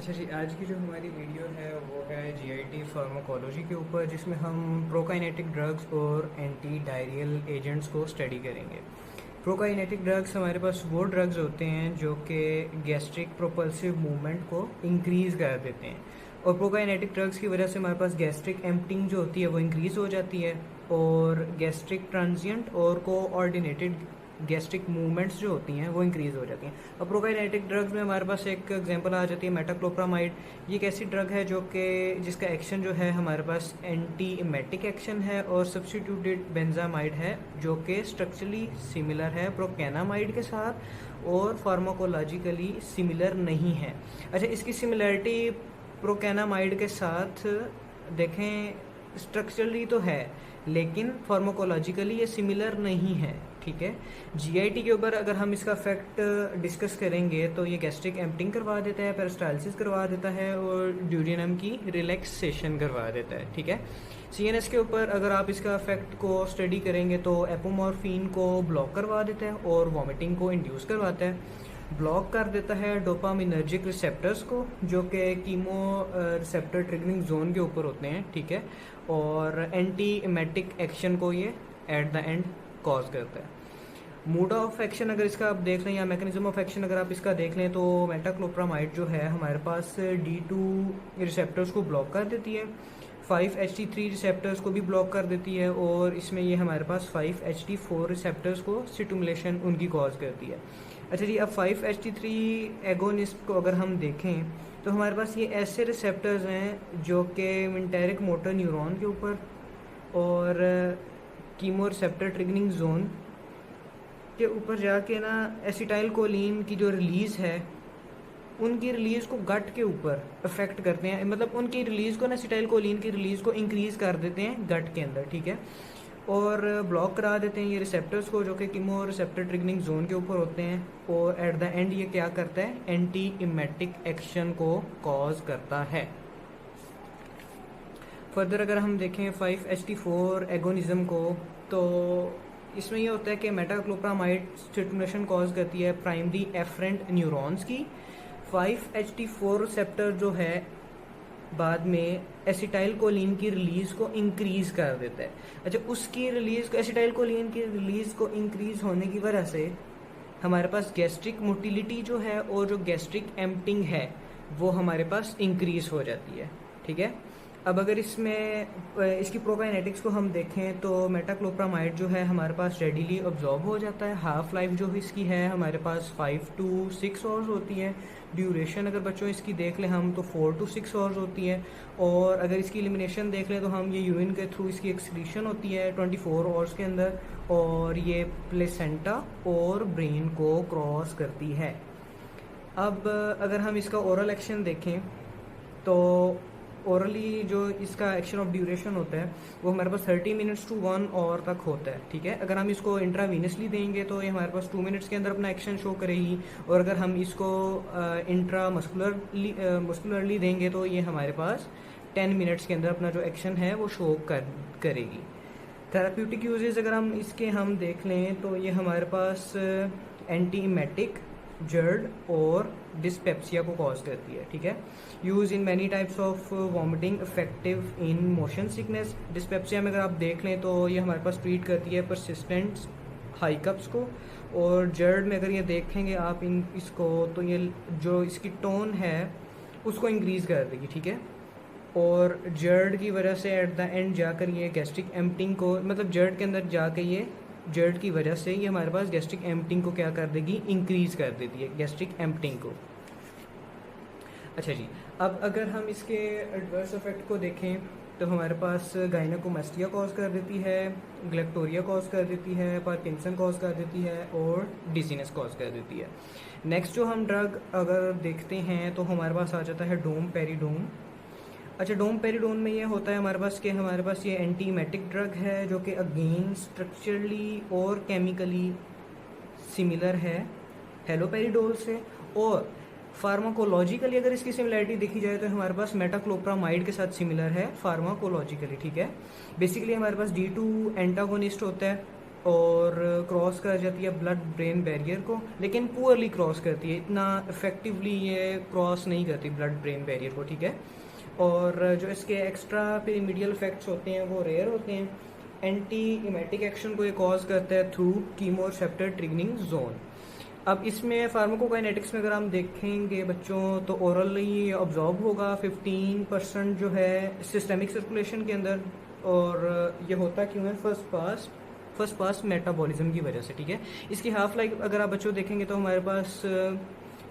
अच्छा जी, आज की जो हमारी वीडियो है वो है जीआईटी फार्माकोलॉजी के ऊपर, जिसमें हम प्रोकाइनेटिक ड्रग्स और एंटी डायरियल एजेंट्स को स्टडी करेंगे। प्रोकाइनेटिक ड्रग्स हमारे पास वो ड्रग्स होते हैं जो कि गैस्ट्रिक प्रोपल्सिव मूवमेंट को इंक्रीज़ कर देते हैं, और प्रोकाइनेटिक ड्रग्स की वजह से हमारे पास गैस्ट्रिक एम्पटिंग जो होती है वो इंक्रीज़ हो जाती है, और गैस्ट्रिक ट्रांजिएंट और कोऑर्डिनेटेड गैस्ट्रिक मूवमेंट्स जो होती हैं वो इंक्रीज़ हो जाती हैं। अब प्रोकाइनेटिक ड्रग्स में हमारे पास एक एग्जांपल आ जाती है मेटाक्लोप्रामाइड। ये एक ऐसी ड्रग है जो कि जिसका एक्शन जो है हमारे पास एंटी इमेटिक एक्शन है, और सब्स्टिट्यूटेड बेंजामाइड है जो कि स्ट्रक्चरली सिमिलर है प्रोकेनामाइड के साथ और फार्माकोलॉजिकली सिमिलर नहीं है। अच्छा, इसकी सिमिलरिटी प्रोकेनामाइड के साथ देखें, स्ट्रक्चरली तो है लेकिन फार्माकोलॉजिकली ये सिमिलर नहीं है। ठीक है, जीआईटी के ऊपर अगर हम इसका इफेक्ट डिस्कस करेंगे तो ये गैस्ट्रिक एम्पटिंग करवा देता है, पेरिस्टाल्सिस करवा देता है और ड्यूडेनम की रिलैक्सेशन करवा देता है। ठीक है, सीएनएस के ऊपर अगर आप इसका इफेक्ट को स्टडी करेंगे तो एपोमॉर्फिन को ब्लॉक करवा देता है और वॉमिटिंग को इंड्यूस करवाता है। ब्लॉक कर देता है डोपामिनर्जिक रिसेप्टर्स को जो कि कीमो रिसेप्टर ट्रिगरिंग जोन के ऊपर होते हैं। ठीक है, और एंटी इमेटिक एक्शन को ये एट द एंड कॉज करता है। मोड ऑफ एक्शन अगर इसका आप देख लें या मैकेनिज्म ऑफ एक्शन अगर आप इसका देख लें तो मेटाक्लोप्रामाइड जो है हमारे पास D2 रिसेप्टर्स को ब्लॉक कर देती है, 5-HT3 रिसेप्टर्स को भी ब्लॉक कर देती है, और इसमें ये हमारे पास 5-HT4 रिसेप्टर्स को स्टिमुलेशन उनकी कॉज करती है। अच्छा जी, अब 5-HT3 एगोनिस्ट को अगर हम देखें तो हमारे पास ये ऐसे रिसेप्टर्स हैं जो कि मेंटेरिक मोटर न्यूरॉन के ऊपर और कीमो रिसेप्टर ट्रिगरिंग जोन के ऊपर जाके ना एसिटाइल कोलिन की जो रिलीज़ है उनकी रिलीज़ को गट के ऊपर अफेक्ट करते हैं, मतलब उनकी रिलीज़ को ना एसिटाइल कोलिन की रिलीज़ को इंक्रीज़ कर देते हैं गट के अंदर। ठीक है, और ब्लॉक करा देते हैं ये रिसेप्टर्स को जो कि कीमो रिसेप्टर ट्रिगरिंग जोन के ऊपर होते हैं, और एट द एंड ये क्या करता है, एंटी इमेटिक एक्शन को कॉज करता है। फर्दर अगर हम देखें 5-HT4 एगोनिज्म को तो इसमें ये होता है कि मेटाक्लोप्रामाइड स्टिमुलेशन कॉज करती है प्राइमरी एफरेंट न्यूरॉन्स की। 5-HT4 रिसेप्टर जो है बाद में एसिटाइल कोलिन की रिलीज को इंक्रीज कर देता है। अच्छा, उसकी रिलीज को एसिटाइल कोलिन की रिलीज को इंक्रीज होने की वजह से हमारे पास गैस्ट्रिक मोटिलिटी जो है और जो गैस्ट्रिक एम्पटिंग है वो हमारे पास इंक्रीज हो जाती है। ठीक है, अब अगर इसमें इसकी प्रोकाइनेटिक्स को हम देखें तो मेटाक्लोप्रामाइड जो है हमारे पास रेडिली ऑब्जॉर्ब हो जाता है। हाफ लाइफ जो इसकी है हमारे पास 5 to 6 आवर्स होती है। ड्यूरेशन अगर बच्चों इसकी देख लें हम तो 4 to 6 आवर्स होती है, और अगर इसकी एलिमिनेशन देख लें तो हम ये यूरिन के थ्रू इसकी एक्सक्रीशन होती है 24 आवर्स के अंदर, और ये प्लेसेंटा और ब्रेन को क्रॉस करती है। अब अगर हम इसका ओरल एक्शन देखें तो ओरली जो इसका एक्शन ऑफ ड्यूरेशन होता है वो हमारे पास 30 मिनट्स to 1 आवर तक होता है। ठीक है, अगर हम इसको इंट्रावीनसली देंगे तो ये हमारे पास 2 मिनट्स के अंदर अपना एक्शन शो करेगी, और अगर हम इसको इंट्रा मस्कुलरली देंगे तो ये हमारे पास 10 मिनट्स के अंदर अपना जो एक्शन है वो शो करेगी। थेराप्यूटिक यूजेस अगर हम देख लें तो ये हमारे पास एंटी इमेटिक, जर्ड और डिस्पेप्सिया को कॉज करती है। ठीक है, use in many types of vomiting, effective in motion sickness. Dyspepsia में अगर आप देख लें तो ये हमारे पास ट्रीट करती है परसिस्टेंट हाइकअप्स को, और जर्ड में अगर ये देखेंगे आप इसको तो ये जो इसकी टोन है उसको इंक्रीज कर देगी। ठीक है, और जर्ड की वजह से एट द एंड जाकर ये गैस्ट्रिक एम्पटिंग को, मतलब जर्ड के अंदर जाके ये जर्ड की वजह से ये हमारे पास गैस्ट्रिक एम्पटिंग को क्या कर देगी, इंक्रीज कर देती है गैस्ट्रिक एम्पटिंग को। अच्छा जी, अब अगर हम इसके एडवर्स इफेक्ट को देखें तो हमारे पास गायनेकोमास्टिया कॉज कर देती है, ग्लेक्टोरिया कॉज कर देती है, पार्किंसन कॉज कर देती है और डिजीनेस कॉज कर देती है। नेक्स्ट जो हम ड्रग अगर देखते हैं तो हमारे पास आ जाता है डोमपेरिडोन। अच्छा, डोमपेरिडोन में ये होता है हमारे पास कि हमारे पास ये एंटीमेटिक ड्रग है जो कि अगेन स्ट्रक्चरली और केमिकली सिमिलर है हेलोपेरिडोल से, और फार्माकोलॉजिकली अगर इसकी सिमिलरिटी देखी जाए तो हमारे पास मेटाक्लोप्रामाइड के साथ सिमिलर है फार्माकोलॉजिकली। ठीक है, बेसिकली हमारे पास D2 एंटागोनिस्ट होता है और क्रॉस कर जाती है ब्लड ब्रेन बैरियर को, लेकिन पुअरली क्रॉस करती है, इतना इफेक्टिवली ये क्रॉस नहीं करती ब्लड ब्रेन बैरियर को, ठीक है। और जो इसके एक्स्ट्रा पेरिमीडियल इफेक्ट्स होते हैं वो रेयर होते हैं। एंटी इमेटिक एक्शन को ये कॉज करता है थ्रू कीमोरेसेप्टर ट्रिगरिंग जोन। अब इसमें फार्माकोकाइनेटिक्स में अगर हम देखेंगे बच्चों तो ओरली ऑब्जॉर्ब होगा 15% जो है सिस्टेमिक सर्कुलेशन के अंदर, और ये होता क्यों है, फर्स्ट पास मेटाबॉलिज्म की वजह से, ठीक है। इसकी हाफ लाइफ अगर आप बच्चों देखेंगे तो हमारे पास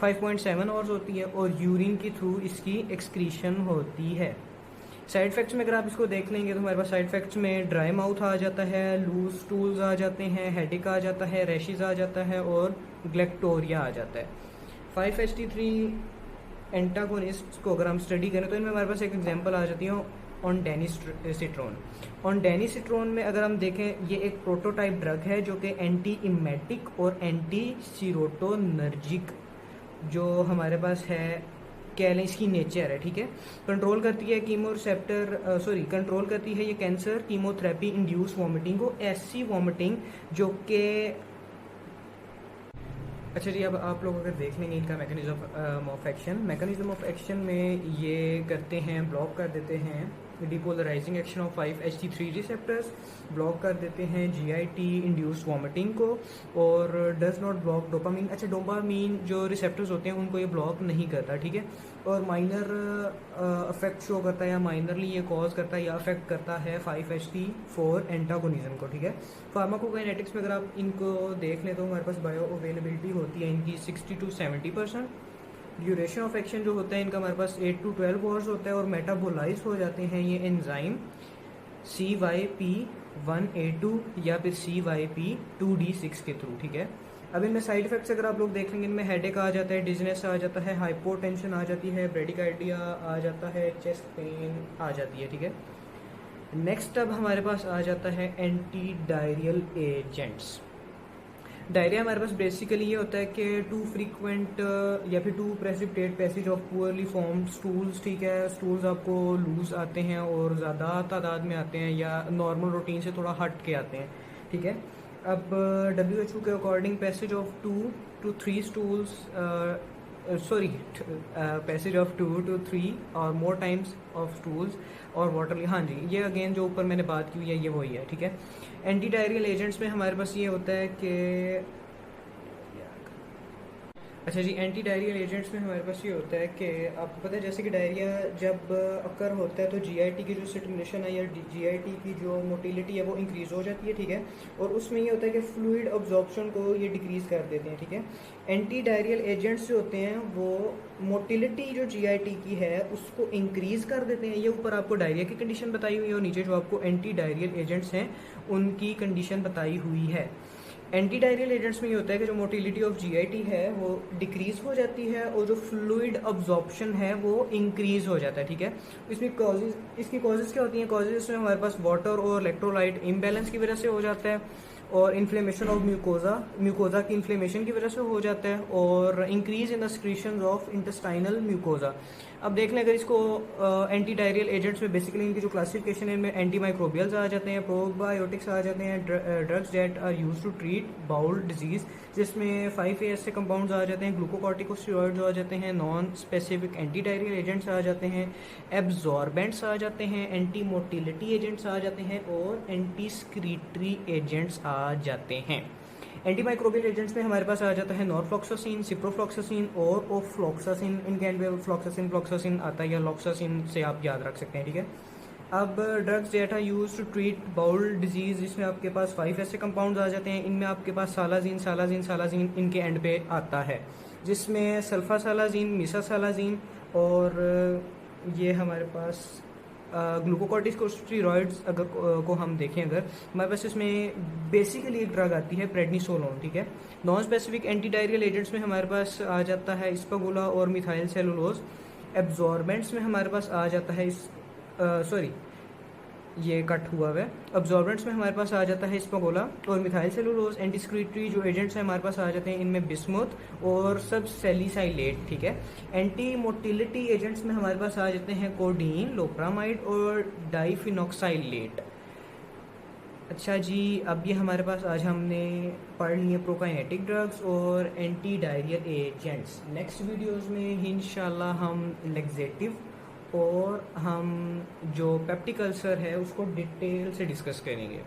5.7 आवर्स होती है, और यूरिन के थ्रू इसकी एक्सक्रीशन होती है। साइड इफेक्ट्स में अगर आप इसको देख लेंगे तो हमारे पास साइड इफेक्ट्स में ड्राई माउथ आ जाता है, लूज स्टूल्स आ जाते हैं, हेडेक आ जाता है, रैशेज आ जाता है, और ग्लेक्टोरिया आ जाता है। 5-HT3 एंटागोनिस्ट को अगर हम स्टडी करें तो इनमें हमारे पास एक एग्जांपल आ जाती है ऑनडेनिसिट्रोन। ऑनडेनिसिट्रोन में अगर हम देखें, ये एक प्रोटोटाइप ड्रग है जो कि एंटी इमेटिक और एंटी सीरोटोनर्जिक जो हमारे पास है, कह लें इसकी नेचर है, ठीक है। कंट्रोल करती है कंट्रोल करती है ये कैंसर कीमोथेरेपी इंड्यूस वॉमिटिंग को, ऐसी वॉमिटिंग जो कि अच्छा जी। अब आप लोग अगर देख लेंगे इनका मैकेनिज्म ऑफ एक्शन में ये करते हैं, ब्लॉक कर देते हैं depolarising action of 5-HT3 receptors, block कर देते हैं GIT इंड्यूस वॉमिटिंग को, और डज नॉट ब्लॉक डोपामीन। अच्छा, डोपामीन जो रिसेप्टर्स होते हैं उनको ये ब्लॉक नहीं करता, ठीक है। और माइनर अफेक्ट शो करता है, या माइनरली ये कॉज करता है या अफेक्ट करता है 5-HT4 एंटागोनिज्म को, ठीक है। फार्माकोकाइनेटिक्स में अगर आप इनको देख लें तो हमारे पास बायो अवेलेबिलिटी होती है इनकी 60 to 70%। ड्यूरेशन ऑफ एक्शन जो होता है इनका हमारे पास 8 to 12 आवर्स होता है, और मेटाबोलाइज हो जाते हैं ये एंजाइम CYP1A2 या फिर CYP2D6 के थ्रू, ठीक है। अब इनमें साइड इफेक्ट्स अगर आप लोग देख लेंगे, इनमें हेडेक आ जाता है, डिजनेस आ जाता है, हाइपोटेंशन आ जाती है, ब्रेडिकार्डिया आ जाता है, चेस्ट पेन आ जाती है, ठीक है। नेक्स्ट अब हमारे पास आ जाता है एंटी डायरियल एजेंट्स। डायरिया हमारे पास बेसिकली ये होता है कि टू फ्रीक्वेंट या फिर to precipitate passage of poorly formed stools, ठीक है। स्टूल्स आपको लूज आते हैं और ज़्यादा तादाद में आते हैं, या नॉर्मल रूटीन से थोड़ा हट के आते हैं, ठीक है। अब WHO के according passage of 2 to 3 stools passage of 2 to 3 और मोर टाइम्स ऑफ स्टूल्स और वाटर, हाँ जी, ये अगेन जो ऊपर मैंने बात की है ये वही है, ठीक है। एंटी डायरियल एजेंट्स में हमारे पास ये होता है कि अच्छा जी, एंटी डायरियल एजेंट्स में हमारे पास ये होता है कि आपको पता है जैसे कि डायरिया जब अकर होता है तो GIT की जो स्टिमुलेशन है या GIT की जो मोटिलिटी है वो इंक्रीज हो जाती है, ठीक है। और उसमें ये होता है कि फ्लूइड अब्जॉर्प्शन को ये डिक्रीज कर देते हैं, ठीक है। एंटी डायरियल एजेंट्स जो होते हैं वो मोटिलिटी जो GIT की है उसको इंक्रीज कर देते हैं। ये ऊपर आपको डायरिया की कंडीशन बताई हुई है, और नीचे जो आपको एंटी डायरियल एजेंट्स हैं उनकी कंडीशन बताई हुई है। एंटी डायरियल एजेंट्स में ये होता है कि जो मोटिलिटी ऑफ GIT है वो डिक्रीज हो जाती है, और जो फ्लूइड अब्जॉर्प्शन है वो इंक्रीज हो जाता है, ठीक है। इसमें इसकी कॉजेज क्या होती हैं? कॉजेज में हमारे पास वाटर और इलेक्ट्रोलाइट इम्बैलेंस की वजह से हो जाता है, और इन्फ्लेमेशन ऑफ म्यूकोजा की इन्फ्लेमेशन की वजह से हो जाता है, और increase in the secretion of intestinal mucosa. अब देख लें अगर इसको एंटी डायरियल एजेंट्स में बेसिकली इनकी जो क्लासिफिकेशन है इनमें एंटी माइक्रोबियल्स आ जाते हैं, प्रोबायोटिक्स आ जाते हैं, drugs that are used to treat bowel disease जिसमें 5AS से कंपाउंड्स आ जाते हैं, ग्लूकोकॉर्टिकोस्टेरॉइड्स आ जाते हैं, non specific anti diarrhoeal agents आ जाते हैं, एब्जॉर्बेंट्स आ जाते हैं, एंटी मोटिलिटी एजेंट्स आ जाते हैं, और एंटी स्क्रीटरी एजेंट्स आ जाते हैं। एंटी माइक्रोबियल एजेंट्स में हमारे पास आ जाता है नॉरफ्लॉक्सासिन, सिप्रोफ्लॉक्सासिन और ओफ्लॉक्सासिन। इनके एंड में फ्लॉक्सासिन आता है, या लॉक्सासिन से आप याद रख सकते हैं, ठीक है। अब drugs that are used to treat bowel disease, जिसमें आपके पास 5 ऐसे कंपाउंड्स आ जाते हैं। इनमें आपके पास सालाजीन इनके एंड पे आता है, जिसमें सल्फासालाजीन, मिसासालाजीन, और ये हमारे पास ग्लूकोकॉर्टिकोस्टेरॉइड्स अगर को हम देखें, अगर हमारे पास इसमें बेसिकली एक ड्रग आती है प्रेडनिसोलोन, ठीक है। Non specific anti diarrhoeal agents में हमारे पास आ जाता है स्पागुला और मिथाइल सेलुलोज। एब्जॉर्बेंट्स में हमारे पास आ जाता है ये कट हुआ है। अब्जॉर्बेंट्स में हमारे पास आ जाता है स्पागोला और मिथाइल सेलुलोज। एंटीस्क्रीटरी जो एजेंट्स हैं हमारे पास आ जाते हैं, इनमें बिस्मुथ और सब सैलिसाइलेट, ठीक है। एंटी मोटिलिटी एजेंट्स में हमारे पास आ जाते हैं कोडीन, लोप्रामाइड और डाइफिनॉक्साइलेट। अच्छा जी, अब ये हमारे पास आज हमने पढ़ लिए प्रोकाइनेटिक ड्रग्स और anti diarrhoeal agents. Next videos में इंशाल्लाह हम लेक्सेटिव और हम जो पेप्टिक अल्सर है उसको डिटेल से डिस्कस करेंगे।